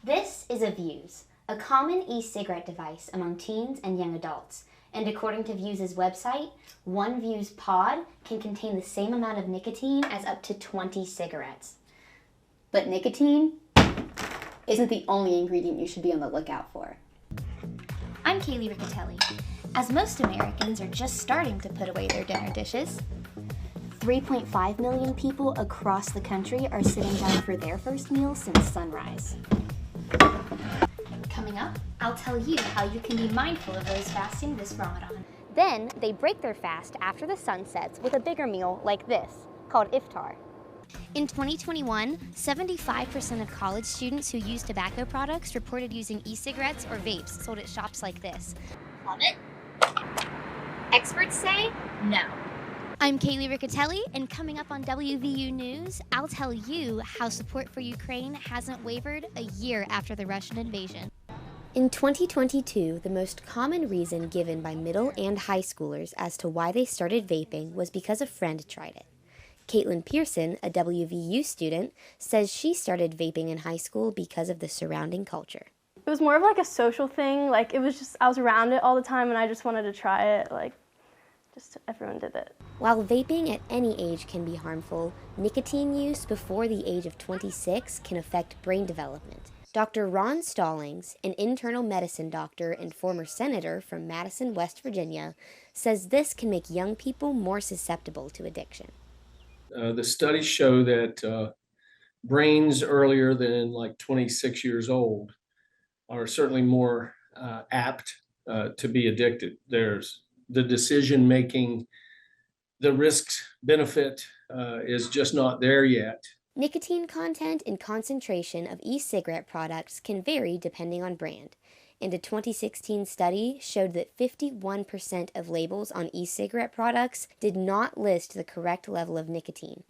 This is a Vuse, a common e-cigarette device among teens and young adults. And according to Vuse's website, one Vuse pod can contain the same amount of nicotine as up to 20 cigarettes. But nicotine isn't the only ingredient you should be on the lookout for. I'm Kaeli Ricottilli. As most Americans are just starting to put away their dinner dishes, 3.5 million people across the country are sitting down for their first meal since sunrise. Coming up, I'll tell you how you can be mindful of those fasting this Ramadan. Then, they break their fast after the sun sets with a bigger meal like this, called iftar. In 2021, 75% of college students who use tobacco products reported using e-cigarettes or vapes sold at shops like this. Love it? Experts say no. I'm Kaeli Ricottilli, and coming up on WVU News, I'll tell you how support for Ukraine hasn't wavered a year after the Russian invasion. In 2022, the most common reason given by middle and high schoolers as to why they started vaping was because a friend tried it. Caitlin Pearson, a WVU student, says she started vaping in high school because of the surrounding culture. It was more of like a social thing. Like, it was just, I was around it all the time and I just wanted to try it. Like, just everyone did it. While vaping at any age can be harmful, nicotine use before the age of 26 can affect brain development. Dr. Ron Stallings, an internal medicine doctor and former senator from Madison, West Virginia, says this can make young people more susceptible to addiction. The studies show that brains earlier than like 26 years old are certainly more apt to be addicted. There's the decision making, the risk benefit is just not there yet. Nicotine content and concentration of e-cigarette products can vary depending on brand. And a 2016 study showed that 51% of labels on e-cigarette products did not list the correct level of nicotine.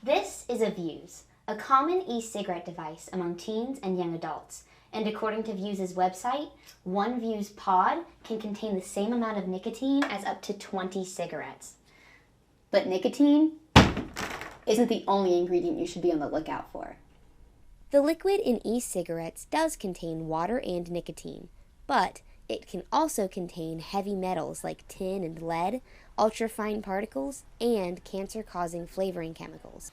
This is a Vuse, a common e-cigarette device among teens and young adults. And according to Vuse's website, one Vuse pod can contain the same amount of nicotine as up to 20 cigarettes. But nicotine isn't the only ingredient you should be on the lookout for. The liquid in e-cigarettes does contain water and nicotine, but it can also contain heavy metals like tin and lead, ultrafine particles, and cancer-causing flavoring chemicals.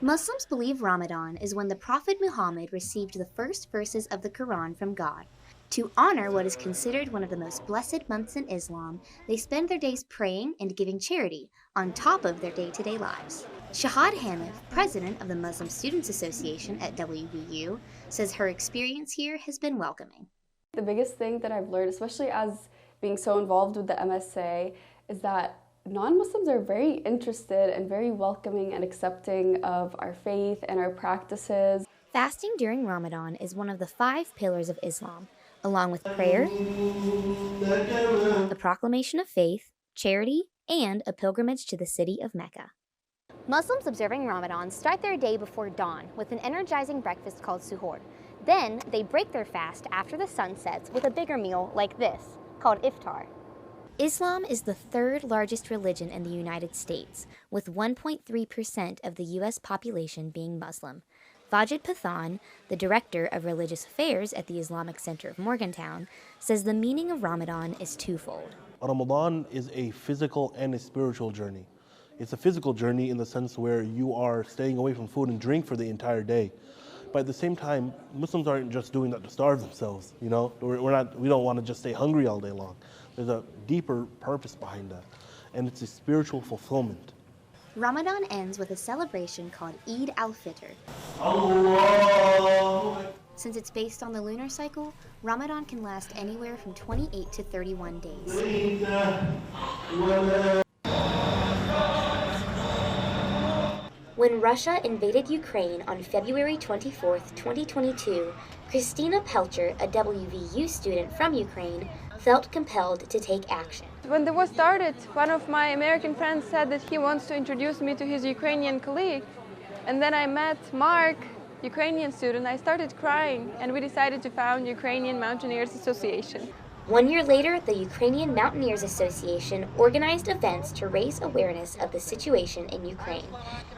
Muslims believe Ramadan is when the Prophet Muhammad received the first verses of the Quran from God. To honor what is considered one of the most blessed months in Islam, they spend their days praying and giving charity on top of their day-to-day lives. Shahad Hanif, president of the Muslim Students Association at WVU, says her experience here has been welcoming. The biggest thing that I've learned, especially as being so involved with the MSA, is that non-Muslims are very interested and very welcoming and accepting of our faith and our practices. Fasting during Ramadan is one of the 5 pillars of Islam, along with prayer, the proclamation of faith, charity, and a pilgrimage to the city of Mecca. Muslims observing Ramadan start their day before dawn with an energizing breakfast called suhoor. Then they break their fast after the sun sets with a bigger meal like this, called iftar. Islam is the 3rd largest religion in the United States, with 1.3% of the U.S. population being Muslim. Vajid Pathan, the director of religious affairs at the Islamic Center of Morgantown, says the meaning of Ramadan is twofold. Ramadan is a physical and a spiritual journey. It's a physical journey in the sense where you are staying away from food and drink for the entire day. But at the same time, Muslims aren't just doing that to starve themselves, you know? We don't want to just stay hungry all day long. There's a deeper purpose behind that, and it's a spiritual fulfillment. Ramadan ends with a celebration called Eid al-Fitr. Since it's based on the lunar cycle, Ramadan can last anywhere from 28 to 31 days. When Russia invaded Ukraine on February 24, 2022, Christina Pelcher, a WVU student from Ukraine, felt compelled to take action. When the war started, one of my American friends said that he wants to introduce me to his Ukrainian colleague. And then I met Mark, Ukrainian student. I started crying, and we decided to found Ukrainian Mountaineers Association. 1 year later, the Ukrainian Mountaineers Association organized events to raise awareness of the situation in Ukraine,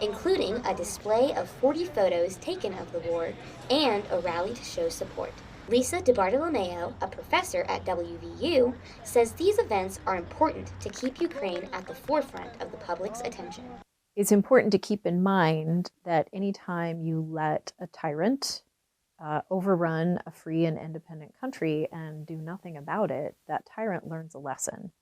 including a display of 40 photos taken of the war and a rally to show support. Lisa DiBartolomeo, a professor at WVU, says these events are important to keep Ukraine at the forefront of the public's attention. It's important to keep in mind that anytime you let a tyrant overrun a free and independent country and do nothing about it, that tyrant learns a lesson,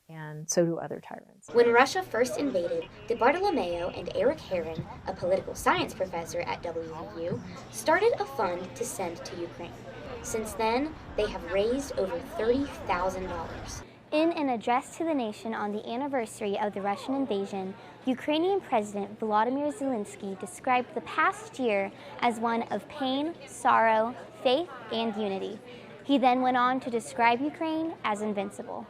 and so do other tyrants. When Russia first invaded, DiBartolomeo and Eric Heron, a political science professor at WVU, started a fund to send to Ukraine. Since then, they have raised over $30,000. In an address to the nation on the anniversary of the Russian invasion, Ukrainian President Volodymyr Zelensky described the past year as one of pain, sorrow, faith, and unity. He then went on to describe Ukraine as invincible.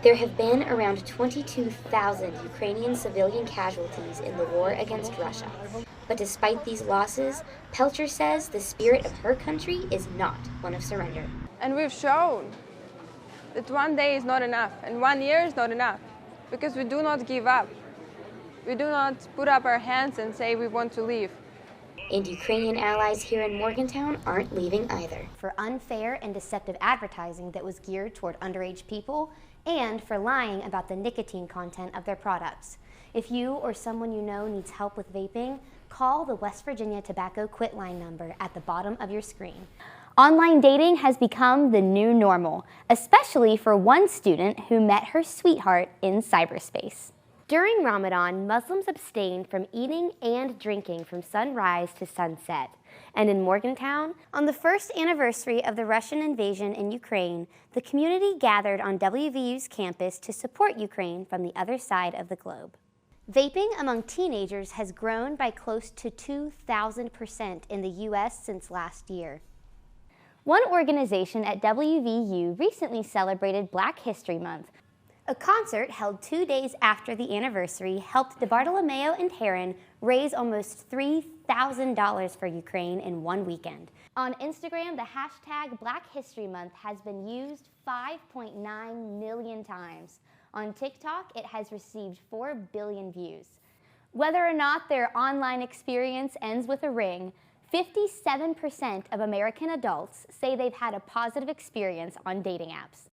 There have been around 22,000 Ukrainian civilian casualties in the war against Russia. But despite these losses, Pelcher says the spirit of her country is not one of surrender. And we've shown that 1 day is not enough and 1 year is not enough, because we do not give up. We do not put up our hands and say we want to leave. And Ukrainian allies here in Morgantown aren't leaving either. For unfair and deceptive advertising that was geared toward underage people, and for lying about the nicotine content of their products. If you or someone you know needs help with vaping, call the West Virginia Tobacco Quit Line number at the bottom of your screen. Online dating has become the new normal, especially for one student who met her sweetheart in cyberspace. During Ramadan, Muslims abstained from eating and drinking from sunrise to sunset. And in Morgantown, on the first anniversary of the Russian invasion in Ukraine, the community gathered on WVU's campus to support Ukraine from the other side of the globe. Vaping among teenagers has grown by close to 2,000% in the U.S. since last year. One organization at WVU recently celebrated Black History Month. A concert held 2 days after the anniversary helped DiBartolomeo and Heron raise almost $3,000 for Ukraine in one weekend. On Instagram, the hashtag Black History Month has been used 5.9 million times. On TikTok, it has received 4 billion views. Whether or not their online experience ends with a ring, 57% of American adults say they've had a positive experience on dating apps.